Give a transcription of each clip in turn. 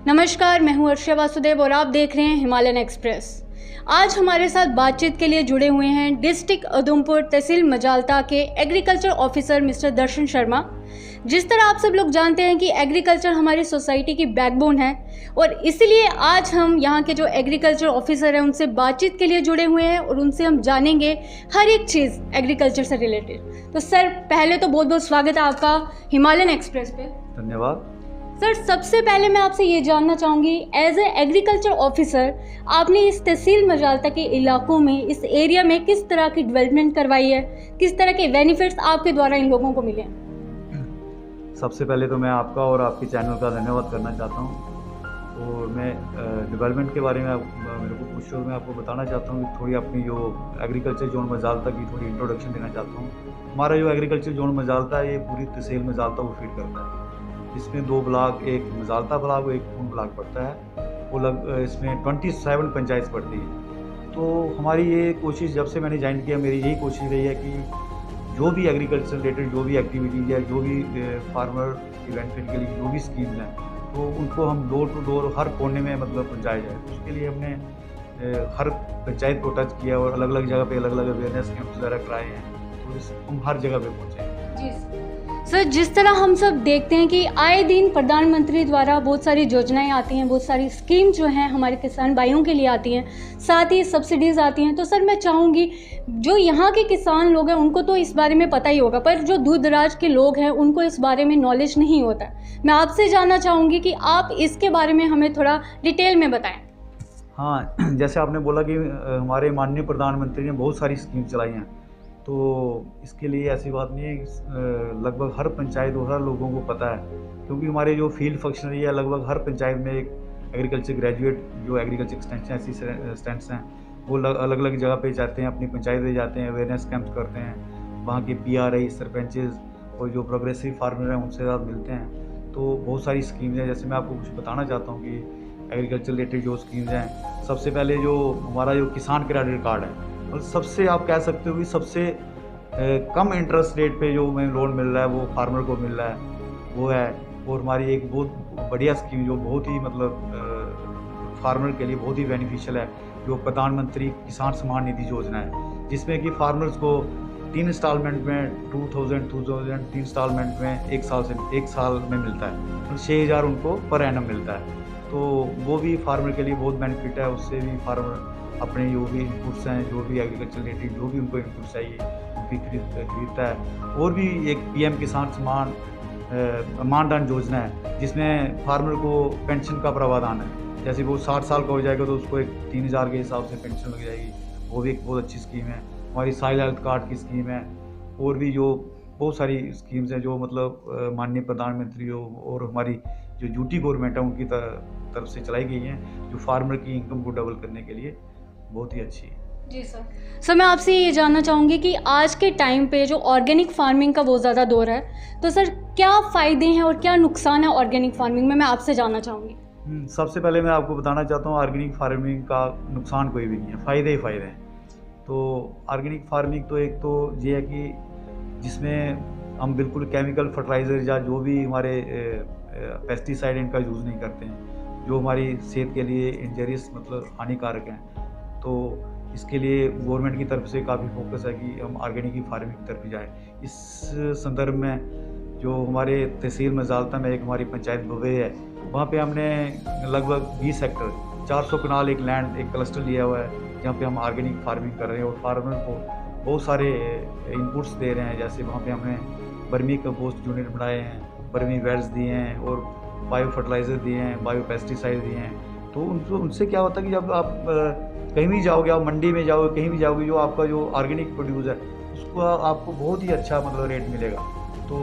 नमस्कार, मैं हूं अर्षा वासुदेव और आप देख रहे हैं हिमालयन एक्सप्रेस। आज हमारे साथ बातचीत के लिए जुड़े हुए हैं डिस्ट्रिक्ट उधमपुर तहसील मजालता के एग्रीकल्चर ऑफिसर मिस्टर दर्शन शर्मा। जिस तरह आप सब लोग जानते हैं कि एग्रीकल्चर हमारी सोसाइटी की बैकबोन है और इसलिए आज हम यहाँ के जो एग्रीकल्चर ऑफिसर हैं उनसे बातचीत के लिए जुड़े हुए हैं और उनसे हम जानेंगे हर एक चीज़ एग्रीकल्चर से रिलेटेड। तो सर, पहले तो बहुत बहुत स्वागत है आपका हिमालयन एक्सप्रेस पे। धन्यवाद सर, सबसे पहले मैं आपसे ये जानना चाहूँगी, एज ए एग्रीकल्चर ऑफिसर आपने इस तहसील मजालता के इलाकों में, इस एरिया में किस तरह की डेवलपमेंट करवाई है, किस तरह के बेनिफिट्स आपके द्वारा इन लोगों को मिले हैं? सबसे पहले तो मैं आपका और आपके चैनल का धन्यवाद करना चाहता हूँ। और मैं डेवलपमेंट के बारे में मेरे को कुछ मैं आपको बताना चाहता हूँ कि थोड़ी अपनी जो एग्रीकल्चर जोन मजालता की थोड़ी इंट्रोडक्शन देना चाहता हूँ। हमारा जो एग्रीकल्चर जोन मजालता है ये पूरी तहसील मजालता को फीड करता है। इसमें 2 ब्लॉक, एक मजालता ब्लॉक और एक खून ब्लॉक पड़ता है। वो इसमें 27 पंचायत पड़ती है। तो हमारी ये कोशिश, जब से मैंने ज्वाइन किया, मेरी यही कोशिश रही है कि जो भी एग्रीकल्चर रिलेटेड जो भी एक्टिविटीज़ है, जो भी फार्मर की बेनिफिट के लिए जो भी स्कीम्स हैं, तो उनको हम डोर टू डोर हर कोने में मतलब पहुँचाया जाए। उसके लिए हमने हर पंचायत को टच किया और अलग अलग जगह पे अलग अलग अवेयरनेस कैंप्स वगैरह कराए हैं। तो हम हर जगह पे पहुँचे। जी सर, जिस तरह हम सब देखते हैं कि आए दिन प्रधानमंत्री द्वारा बहुत सारी योजनाएं आती हैं, बहुत सारी स्कीम जो हैं हमारे किसान भाइयों के लिए आती हैं, साथ ही सब्सिडीज़ आती हैं। तो सर, मैं चाहूँगी जो यहाँ के किसान लोग हैं उनको तो इस बारे में पता ही होगा, पर जो दूर दराज के लोग हैं उनको इस बारे में नॉलेज नहीं होता है। मैं आपसे जानना चाहूँगी कि आप इसके बारे में हमें थोड़ा डिटेल में बताएँ। हाँ, जैसे आपने बोला कि हमारे माननीय प्रधानमंत्री ने बहुत सारी स्कीम चलाई हैं, तो इसके लिए ऐसी बात नहीं है। लगभग हर पंचायत और हर लोगों को पता है, क्योंकि हमारे जो फील्ड फंक्शनरी है लगभग हर पंचायत में एक एग्रीकल्चर ग्रेजुएट, जो एग्रीकल्चर एक्सटेंशन असिस्टेंट्स हैं, वो अलग अलग जगह पे जाते हैं, अपनी पंचायत में जाते हैं, अवेयरनेस कैंप्स करते हैं। वहाँ के PRI, सरपंचेस और जो प्रोग्रेसिव फार्मर हैं उनसे साथ मिलते हैं। तो बहुत सारी स्कीम्स हैं। जैसे मैं आपको कुछ बताना चाहता हूँ कि एग्रीकल्चर रिलेटेड जो स्कीम्स हैं, सबसे पहले जो हमारा जो किसान क्रेडिट कार्ड है, और सबसे आप कह सकते हो कि सबसे कम इंटरेस्ट रेट पे जो हमें लोन मिल रहा है वो फार्मर को मिल रहा है, वो है। और हमारी एक बहुत बढ़िया स्कीम जो बहुत ही मतलब फार्मर के लिए बहुत ही बेनिफिशियल है, जो प्रधानमंत्री किसान सम्मान निधि योजना है, जिसमें कि फार्मर्स को 3 इंस्टॉलमेंट में 2000 3 इंस्टॉलमेंट में 1 साल में मिलता है, तो 6000 उनको पर एनम मिलता है। तो वो भी फार्मर के लिए बहुत बेनिफिट है। उससे भी फार्मर अपने जो भी इनपुट्स हैं, जो भी एग्रीकल्चर रिलेटेड जो भी उनको इनपुट्स चाहिए उनकी खरीदता है। और भी एक PM किसान सम्मान मानधन योजना है, जिसमें फार्मर को पेंशन का प्रावधान है। जैसे वो 60 साल का हो जाएगा तो उसको एक 3000 के हिसाब से पेंशन लग जाएगी। वो भी एक बहुत अच्छी स्कीम है। हमारी सॉइल हेल्थ कार्ड की स्कीम है। और भी जो बहुत सारी स्कीम्स हैं जो मतलब माननीय प्रधानमंत्री और हमारी जो यूटी गवर्नमेंट है उनकी तरफ से चलाई गई हैं, जो फार्मर की इनकम को डबल करने के लिए बहुत ही अच्छी है। जी सर, मैं आपसे ये जानना चाहूँगी कि आज के टाइम पे जो ऑर्गेनिक फार्मिंग का बहुत ज़्यादा दौर है, तो सर क्या फ़ायदे हैं और क्या नुकसान है ऑर्गेनिक फार्मिंग में, मैं आपसे जानना चाहूँगी। सबसे पहले मैं आपको बताना चाहता हूँ, ऑर्गेनिक फार्मिंग का नुकसान कोई भी नहीं है, फ़ायदे ही फ़ायदे हैं। तो ऑर्गेनिक फार्मिंग तो एक तो ये है कि जिसमें हम बिल्कुल केमिकल फर्टिलाइज़र या जो भी हमारे पेस्टिसाइड इनका यूज़ नहीं करते हैं, जो हमारी सेहत के लिए इंजरियस मतलब हानिकारक हैं। तो इसके लिए गवर्नमेंट की तरफ से काफ़ी फोकस है कि हम ऑर्गेनिक की फार्मिंग की तरफ जाएँ। इस संदर्भ में जो हमारे तहसील मजालता में एक हमारी पंचायत भवे है, वहाँ पे हमने लगभग 20 हेक्टर 400 कनाल एक लैंड, एक क्लस्टर लिया हुआ है, जहाँ पे हम ऑर्गेनिक फार्मिंग कर रहे हैं और फार्मर को बहुत सारे इनपुट्स दे रहे हैं। जैसे वहाँ पे हमने वर्मी कंपोस्ट यूनिट बनाए हैं, वर्मी वेड्स दिए हैं और बायो फर्टिलाइज़र दिए हैं, बायो पेस्टिसाइड दिए हैं। तो उनसे क्या होता है कि जब आप कहीं भी जाओगे, आप मंडी में जाओगे, कहीं भी जाओगे, जो आपका जो ऑर्गेनिक प्रोड्यूस है उसको आपको बहुत ही अच्छा मतलब रेट मिलेगा। तो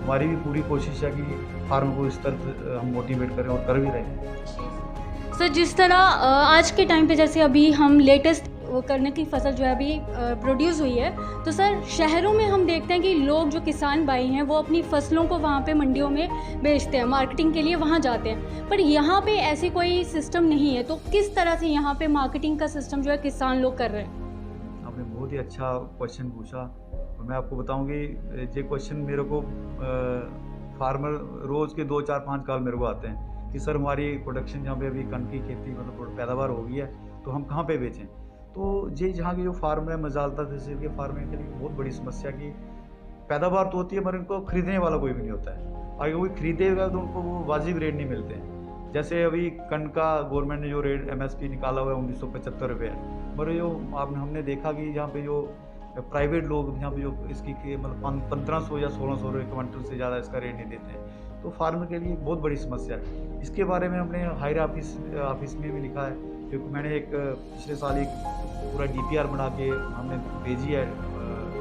हमारी भी पूरी कोशिश है कि फार्मर को इस तरफ हम मोटिवेट करें और कर भी रहे हैं। सर, जिस तरह आज के टाइम पे जैसे अभी हम लेटेस्ट करने की फसल जो है अभी प्रोड्यूस हुई है, तो सर शहरों में हम देखते हैं कि लोग जो किसान भाई हैं वो अपनी फसलों को वहाँ पे मंडियों में बेचते हैं, मार्केटिंग के लिए वहाँ जाते हैं, पर यहाँ पे ऐसी कोई सिस्टम नहीं है। तो किस तरह से यहाँ पे मार्केटिंग का सिस्टम जो है किसान लोग कर रहे हैं? आपने बहुत ही अच्छा क्वेश्चन पूछा। तो मैं आपको बताऊँगी, ये क्वेश्चन मेरे को फार्मर रोज़ के 2 4 5 कॉल मेरे को आते हैं कि सर हमारी प्रोडक्शन जहाँ पे अभी कणक की खेती मतलब पैदावार हो गई है तो हम कहाँ पे बेचें। तो ये जहाँ की जो फार्म है मजालता तहसील के फार्मिंग के लिए बहुत बड़ी समस्या की पैदावार तो होती है मगर इनको खरीदने वाला कोई भी नहीं होता है। अगर कोई खरीदेगा तो उनको वो वाजिब रेट नहीं मिलते हैं। जैसे अभी कणक का गवर्नमेंट ने जो रेट MSP निकाला हुआ है 1975 रुपये है, मगर जो हमने देखा कि यहाँ पे जो प्राइवेट लोग यहाँ पे जो इसकी मतलब 1500 या 1600 रुपये क्विंटल से ज़्यादा इसका रेट नहीं देते हैं। तो फार्मर के लिए बहुत बड़ी समस्या है। इसके बारे में हमने हायर ऑफिस में भी लिखा है, क्योंकि मैंने एक पिछले साल एक पूरा DPR बना के हमने भेजी है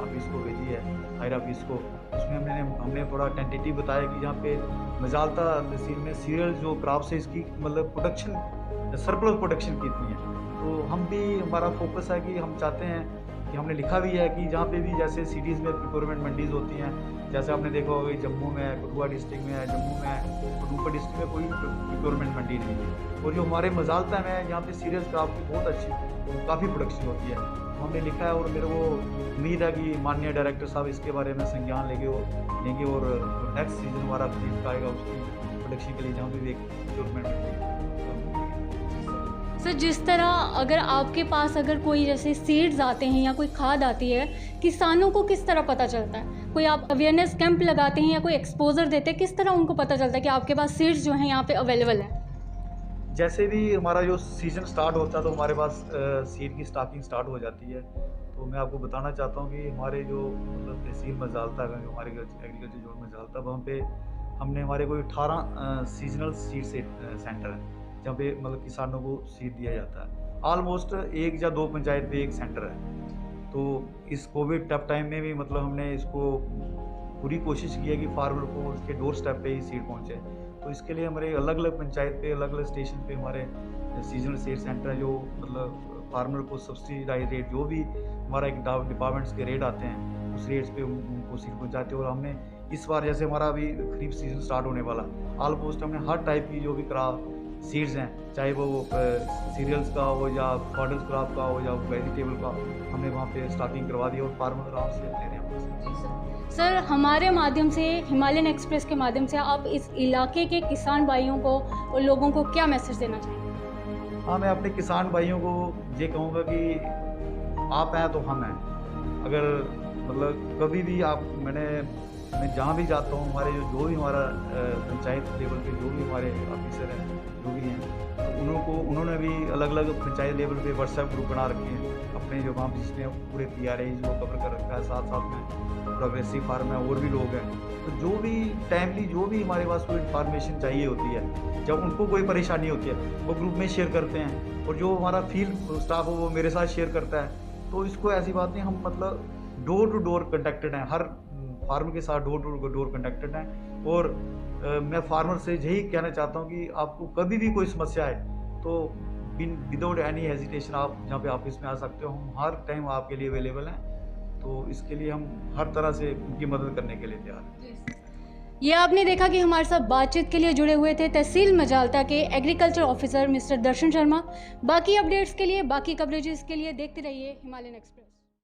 ऑफिस को, भेजी है हायर ऑफिस को। उसमें हमने थोड़ा टेंटेटिव बताया कि यहाँ पे मजालता तहसील में सीरियल जो क्रॉप है इसकी मतलब प्रोडक्शन सरप्लस प्रोडक्शन कितनी है। तो हम भी हमारा फोकस है कि हम चाहते हैं कि हमने लिखा भी है कि जहाँ पे भी जैसे सिटीज़ में प्रोक्योरमेंट मंडीज़ होती हैं, जैसे आपने देखा होगा जम्मू में है, कठुआ डिस्ट्रिक्ट में है, जम्मू में है, उधमपुर डिस्ट्रिक्ट में कोई प्रोक्योरमेंट मंडी नहीं है। और जो हमारे मजालता में है यहाँ पे सीरियल क्रॉप की बहुत अच्छी काफ़ी प्रोडक्शन होती है। तो हमने लिखा है और मेरे को उम्मीद है कि माननीय डायरेक्टर साहब इसके बारे में संज्ञान लेंगे और नेक्स्ट सीजन हमारा खरीद आएगा उसकी प्रोडक्शन के लिए जहाँ भी एक प्रोक्योरमेंट मंडी। सर जिस तरह अगर आपके पास अगर कोई जैसे सीड्स आते हैं या कोई खाद आती है, किसानों को किस तरह पता चलता है? कोई आप अवेयरनेस कैंप लगाते हैं या कोई एक्सपोजर देते हैं, किस तरह उनको पता चलता है कि आपके पास सीड्स जो हैं यहाँ पे अवेलेबल हैं? जैसे भी हमारा जो सीज़न स्टार्ट होता है तो हमारे पास सीड की स्टॉकिंग स्टार्ट हो जाती है। तो मैं आपको बताना चाहता हूँ कि हमारे जो मतलब तहसील मजालता है, हमारे एग्रीकल्चर जोन मजालता, वहाँ पे हमने हमारे कोई 18 सीजनल सीड सेंटर है जहाँ पे मतलब किसानों को सीड दिया जाता है। ऑलमोस्ट 1 या 2 पंचायत पे एक सेंटर है। तो इस कोविड टफ टाइम में भी मतलब हमने इसको पूरी कोशिश की है कि फार्मर को उसके डोर स्टेप पे ही सीड पहुँचे। तो इसके लिए हमारे अलग अलग पंचायत पे अलग अलग स्टेशन पे हमारे सीजनल सीड सेंटर है, जो मतलब फार्मर को सब्सिडाइज रेट जो भी हमारा एक डिपार्टमेंट्स के रेट आते हैं उस रेट्स पे उनको सीड पहुँचाते हैं। और हमने इस बार जैसे हमारा अभी खरीफ सीजन स्टार्ट होने वाला, ऑलमोस्ट हमने हर टाइप की जो भी क्रॉप सीड्स हैं, चाहे वो सीरियल्स का हो या फॉडर्स क्रॉप का हो या वेजिटेबल का, हमने वहाँ पे स्टॉकिंग करवा दी और फार्मर आराम से ले रहे हैं। सर हमारे माध्यम से, हिमालयन एक्सप्रेस के माध्यम से आप इस इलाके के किसान भाइयों को और लोगों को क्या मैसेज देना चाहेंगे? हाँ, मैं अपने किसान भाइयों को ये कहूँगा कि आप हैं तो हम हैं। अगर मतलब कभी भी आप मैं जहाँ भी जाता हूँ, हमारे जो भी हमारा पंचायत लेवल पे जो भी हमारे ऑफिसर हैं जो भी हैं, तो उन्होंने भी अलग अलग पंचायत लेवल पे व्हाट्सएप ग्रुप बना रखे हैं अपने जो वहाँ जिसमें पूरे PRAs को कवर कर रखा है, साथ साथ में प्रोग्रेसिव फार्म है और भी लोग हैं। तो जो भी टाइमली जो भी हमारे पास कोई इन्फॉर्मेशन चाहिए होती है, जब उनको कोई परेशानी होती है वो ग्रुप में शेयर करते हैं, और जो हमारा फील्ड स्टाफ हो वो मेरे साथ शेयर करता है। तो इसको ऐसी बात नहीं, हम मतलब डोर टू डोर कंटेक्टेड हैं, हर फार्मर के साथ डोर टू डोर कंटेक्टेड हैं। और मैं फार्मर से यही कहना चाहता हूँ कि आपको कभी भी कोई समस्या है तो विदाउट एनी हेजिटेशन आप यहाँ पे ऑफिस में आ सकते हो। हम हर टाइम आपके लिए अवेलेबल हैं, तो इसके लिए हम हर तरह से उनकी मदद करने के लिए तैयार हैं। ये आपने देखा कि हमारे साथ बातचीत के लिए जुड़े हुए थे तहसील मजालता के एग्रीकल्चर ऑफिसर मिस्टर दर्शन शर्मा। बाकी अपडेट्स के लिए, बाकी कवरेजेस के लिए देखते रहिए हिमालयन एक्सप्रेस।